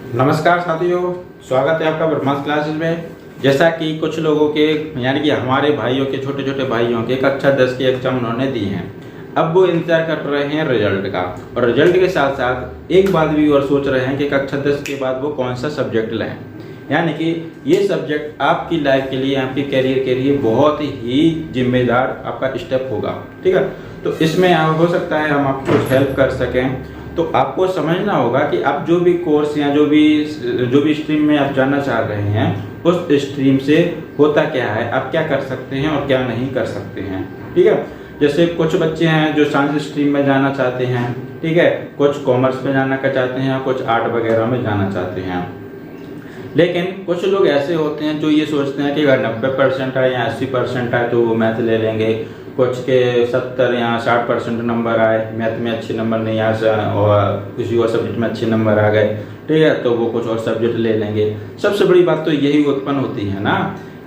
नमस्कार साथियों, स्वागत है आपका ब्रह्मास्त्र क्लासेस में। जैसा कि कुछ लोगों के यानी कि हमारे भाइयों के छोटे छोटे भाइयों के कक्षा 10 के एग्जाम उन्होंने दी हैं। अब वो इंतजार कर रहे हैं रिजल्ट का, और रिजल्ट के साथ साथ एक बात भी और सोच रहे हैं कि कक्षा 10 के बाद वो कौन सा सब्जेक्ट लें। यानी कि ये सब्जेक्ट आपकी लाइफ के लिए, आपके करियर के लिए बहुत ही जिम्मेदार आपका स्टेप होगा। ठीक है, तो इसमें हो सकता है हम आपको कुछ हेल्प कर सकें। तो आपको समझना होगा कि आप जो भी कोर्स या जो भी स्ट्रीम में आप जाना चाह रहे हैं, उस स्ट्रीम से होता क्या है, आप क्या कर सकते हैं और क्या नहीं कर सकते हैं। ठीक है, जैसे कुछ बच्चे हैं जो साइंस स्ट्रीम में जाना चाहते हैं, ठीक है, कुछ कॉमर्स में जाना चाहते हैं, कुछ आर्ट वगैरह में जाना चाहते हैं। लेकिन कुछ लोग ऐसे होते हैं जो ये सोचते हैं कि अगर 90% आए या 80% आए तो वो मैथ ले लेंगे, कुछ के 70 या 60% नंबर आए, मैथ में अच्छे नंबर नहीं आए और किसी और सब्जेक्ट में अच्छे नंबर आ गए, ठीक है, तो वो कुछ और सब्जेक्ट ले लेंगे। सबसे बड़ी बात तो यही उत्पन्न होती है ना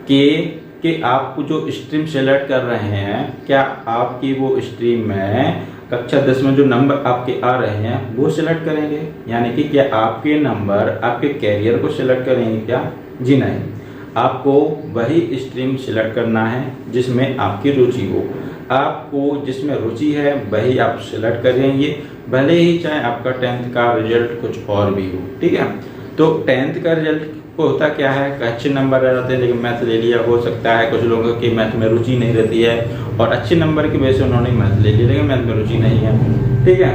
कि आप जो स्ट्रीम सेलेक्ट कर रहे हैं, क्या आपकी वो स्ट्रीम में कक्षा 10 में जो नंबर आपके आ रहे हैं वो सिलेक्ट करेंगे, यानी कि क्या आपके नंबर आपके कैरियर को सिलेक्ट करेंगे क्या? जी नहीं, आपको वही स्ट्रीम सिलेक्ट करना है जिसमें आपकी रुचि हो। आपको जिसमें रुचि है वही आप सिलेक्ट करेंगे, भले ही चाहे आपका 10th का रिजल्ट कुछ और भी हो। ठीक है, तो 10th का रिजल्ट को होता क्या है, अच्छे नंबर आ जाते हैं लेकिन मैथ ले लिया। हो सकता है कुछ लोगों की मैथ में रुचि नहीं रहती है और अच्छे नंबर की वजह से उन्होंने मैथ ले लिया लेकिन मैथ में रुचि नहीं है। ठीक है,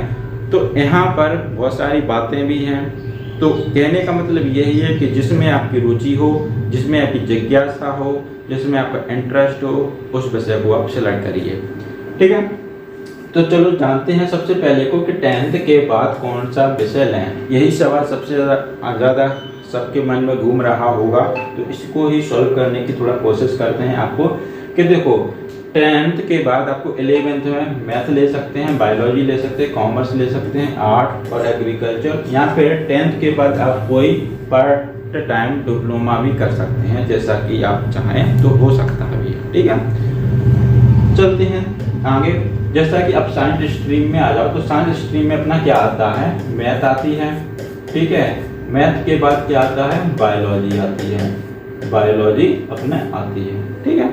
तो यहाँ पर बहुत सारी बातें भी हैं। तो कहने का मतलब यही है कि जिसमें आपकी रुचि हो, जिसमें आपकी जिज्ञासा हो, जिसमें आपका इंटरेस्ट हो, उस विषय को आप सिलेक्ट करिए। ठीक है, तो चलो जानते हैं सबसे पहले को कि 10th के बाद कौन सा विषय लें। यही सवाल सबसे ज़्यादा सबके मन में घूम रहा होगा, तो इसको ही सॉल्व करने की थोड़ा कोशिश करते हैं आपको। कि देखो 10th के बाद आपको 11th में मैथ ले सकते हैं, बायोलॉजी ले सकते हैं, कॉमर्स ले सकते हैं, आर्ट और एग्रीकल्चर, या फिर 10th के बाद आप कोई पार्ट टाइम डिप्लोमा भी कर सकते हैं, जैसा कि आप चाहें तो हो सकता है भी। ठीक है, चलते हैं आगे। जैसा कि आप साइंस स्ट्रीम में आ जाओ, तो साइंस स्ट्रीम में अपना क्या आता है, मैथ आती है। ठीक है, मैथ के बाद क्या आता है, बायोलॉजी आती है, बायोलॉजी अपने आती है। ठीक है,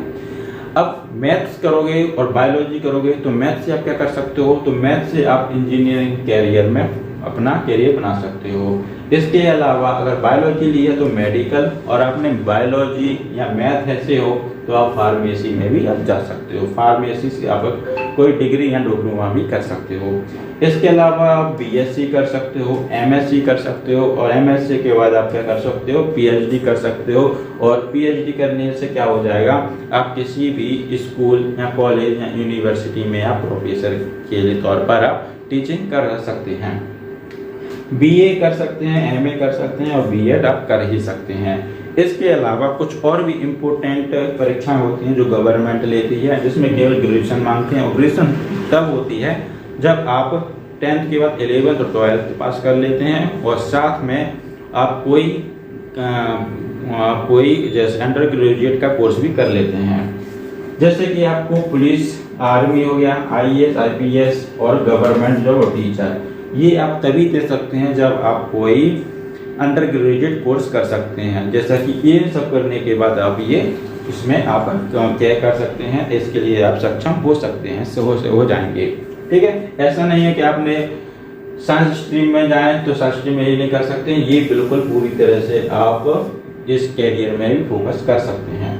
अब मैथ्स करोगे और बायोलॉजी करोगे तो मैथ से आप क्या कर सकते हो, तो मैथ से आप इंजीनियरिंग कैरियर में अपना कैरियर बना सकते हो। इसके अलावा अगर बायोलॉजी ली है तो मेडिकल, और आपने बायोलॉजी या मैथ ऐसे हो तो आप फार्मेसी में भी आप जा सकते हो। फार्मेसी से आप कोई डिग्री या डिप्लोमा भी कर सकते हो। इसके अलावा आप बीएससी कर सकते हो, एमएससी कर सकते हो, और एमएससी के बाद आप क्या कर सकते हो, पीएचडी कर सकते हो। और पीएचडी करने से क्या हो जाएगा, आप किसी भी स्कूल या कॉलेज या यूनिवर्सिटी में आप प्रोफेसर के तौर पर आप टीचिंग कर सकते हैं। बीए कर सकते हैं, एमए कर सकते हैं और बीएड आप कर ही सकते हैं। इसके अलावा कुछ और भी इम्पोर्टेंट परीक्षाएं होती हैं जो गवर्नमेंट लेती है, जिसमें केवल ग्रेजुएशन मांगते हैं। ग्रेजुएशन तब होती है जब आप 10th के बाद 11th और 12th पास कर लेते हैं और साथ में आप कोई जैसे अंडर ग्रेजुएट का कोर्स भी कर लेते हैं। जैसे कि आपको पुलिस, आर्मी हो गया, आईएएस, आईपीएस और गवर्नमेंट जॉब और टीचर, ये आप तभी दे सकते हैं जब आप कोई अंडर ग्रेजुएट कोर्स कर सकते हैं। जैसा कि ये सब करने के बाद आप ये इसमें आप क्या कर सकते हैं, इसके लिए आप सक्षम हो सकते हैं, हो जाएंगे। ठीक है, ऐसा नहीं है कि आपने साइंस स्ट्रीम में जाएं तो साइंस स्ट्रीम में ही नहीं कर सकते, ये बिल्कुल पूरी तरह से आप इस कैरियर में भी फोकस कर सकते हैं।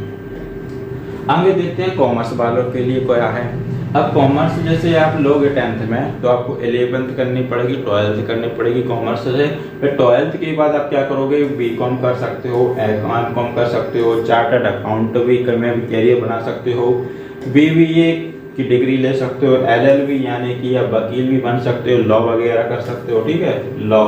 आगे देखते हैं कॉमर्स वालों के लिए क्या है। अब कॉमर्स जैसे आप लोगे 10th में तो आपको 11th करनी पड़ेगी, 12th करनी पड़ेगी कॉमर्स से। फिर 12th के बाद आप क्या करोगे, बीकॉम कर सकते हो, एमकॉम कर सकते हो, चार्टर्ड अकाउंट भी में कैरियर बना सकते हो, बीबीए की डिग्री ले सकते हो, एलएलबी यानी कि आप वकील भी बन सकते हो, लॉ वगैरह कर सकते हो। ठीक है, लॉ।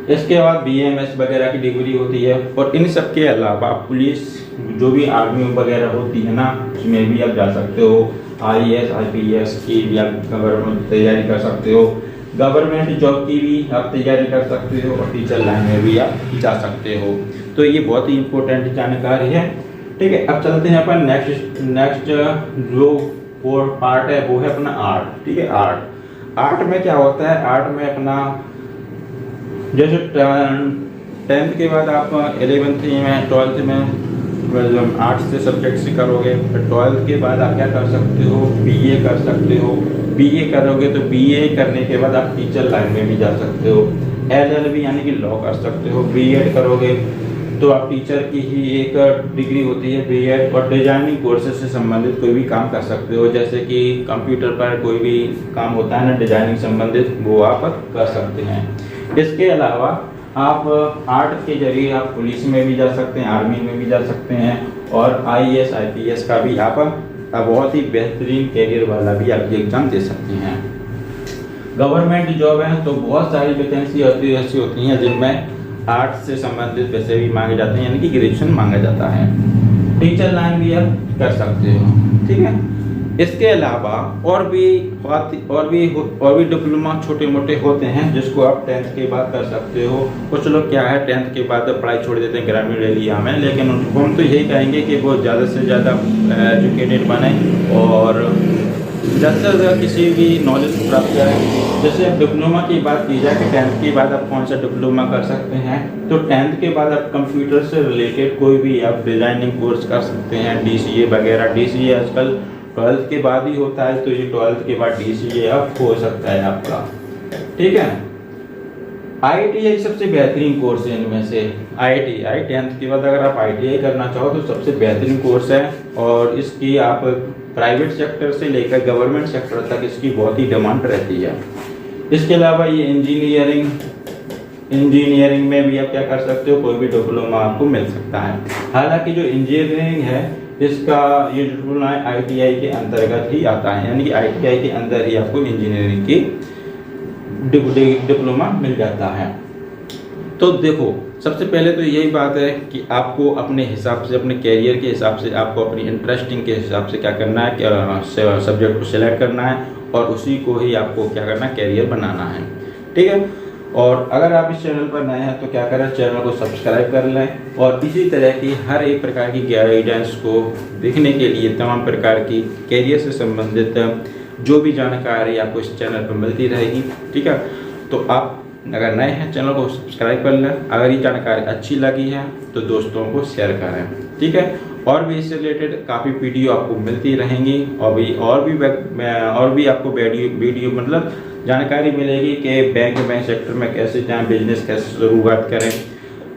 इसके बाद बीएमएस वगैरह की डिग्री होती है। और इन सब के अलावा पुलिस, जो भी आर्मी वगैरह होती है ना, उसमें भी आप जा सकते हो। आईएएस, आईपीएस की भी आप गवर्नमेंट तैयारी कर सकते हो, गवर्नमेंट जॉब की भी आप तैयारी कर सकते हो, और टीचर लाइन में भी आप जा सकते हो। तो ये बहुत ही इम्पोर्टेंट जानकारी है। ठीक है, अब चलते हैं अपन नेक्स्ट जो पार्ट है वो है अपना आर्ट। ठीक है, आर्ट में क्या होता है, आर्ट में अपना जैसे 10th के बाद आप 11th में 12th में आर्ट्स से सब्जेक्ट से करोगे, फिर 12th के बाद आप क्या कर सकते हो, बीए कर सकते हो। बीए करोगे तो बीए करने के बाद आप टीचर लाइन में भी जा सकते हो। LLB यानी कि लॉ कर सकते हो। बीएड करोगे तो आप टीचर की ही एक डिग्री होती है बीएड, और डिजाइनिंग कोर्सेज से संबंधित कोई भी काम कर सकते हो, जैसे कि कंप्यूटर पर कोई भी काम होता है ना डिजाइनिंग संबंधित, वो आप कर सकते हैं। इसके अलावा आप आर्ट के जरिए आप पुलिस में भी जा सकते हैं, आर्मी में भी जा सकते हैं, और IAS IPS का भी आप बहुत ही बेहतरीन कैरियर वाला भी आप एग्जाम दे सकते हैं। गवर्नमेंट जॉब है तो बहुत सारी वैकेंसी ऐसी होती हैं जिनमें आर्ट्स से संबंधित पैसे भी मांगे जाते हैं, यानी कि ग्रेजुएशन मांगा जाता है। टीचर लाइन भी आप कर सकते हो, ठीक है। इसके अलावा और भी डिप्लोमा छोटे मोटे होते हैं जिसको आप 10th के बाद कर सकते हो। कुछ लोग क्या है 10th के बाद पढ़ाई छोड़ देते हैं ग्रामीण एरिया में, लेकिन हम तो यही कहेंगे कि वो ज़्यादा से ज़्यादा एजुकेटेड बने और ज़्यादा से ज़्यादा किसी भी नॉलेज प्राप्त करें। जैसे डिप्लोमा की बात की जाए कि 10th के बाद आप कौन सा डिप्लोमा कर सकते हैं, तो 10th के बाद आप कंप्यूटर से रिलेटेड कोई भी आप डिज़ाइनिंग कोर्स कर सकते हैं, DCA वगैरह। DCA आजकल 12th के बाद ही होता है, तो ये 12th के बाद DCA आप हो सकता है आपका, ठीक है। ITI सबसे बेहतरीन कोर्स है इनमें से। ITI 10th के बाद अगर आप ITI करना चाहो तो सबसे बेहतरीन कोर्स है, और इसकी आप प्राइवेट सेक्टर से लेकर गवर्नमेंट सेक्टर तक इसकी बहुत ही डिमांड रहती है। इसके अलावा ये इंजीनियरिंग में भी आप क्या कर सकते हो, कोई भी डिप्लोमा आपको मिल सकता है। हालांकि जो इंजीनियरिंग है इसका ये डिप्लोमा ITI के अंतर्गत ही आता है, यानी कि ITI के अंदर ही आपको इंजीनियरिंग की डिप्लोमा मिल जाता है। तो देखो सबसे पहले तो यही बात है कि आपको अपने हिसाब से, अपने कैरियर के हिसाब से, आपको अपनी इंटरेस्टिंग के हिसाब से क्या करना है, क्या सब्जेक्ट को सिलेक्ट करना है और उसी को ही आपको क्या करना है, कैरियर बनाना है, ठीक है। और अगर आप इस चैनल पर नए हैं तो क्या करें, चैनल को सब्सक्राइब कर लें, और इसी तरह की हर एक प्रकार की गाइडेंस को देखने के लिए तमाम प्रकार की कैरियर से संबंधित जो भी जानकारी आपको इस चैनल पर मिलती रहेगी, ठीक है। तो आप अगर नए हैं चैनल को सब्सक्राइब कर लें। अगर ये जानकारी अच्छी लगी है तो दोस्तों को शेयर करें, ठीक है। और भी इससे रिलेटेड काफ़ी वीडियो आपको मिलती रहेंगी, और भी आपको वीडियो मतलब जानकारी मिलेगी कि बैंक सेक्टर में कैसे जाएं, बिजनेस कैसे शुरुआत करें,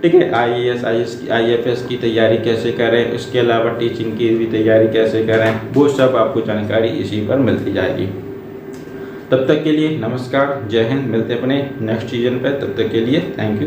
ठीक है। IAS IFS की तैयारी कैसे करें, इसके अलावा टीचिंग की भी तैयारी कैसे करें, वो सब आपको जानकारी इसी पर मिलती जाएगी। तब तक के लिए नमस्कार, जय हिंद। मिलते हैं अपने नेक्स्ट सीजन पर, तब तक के लिए थैंक यू।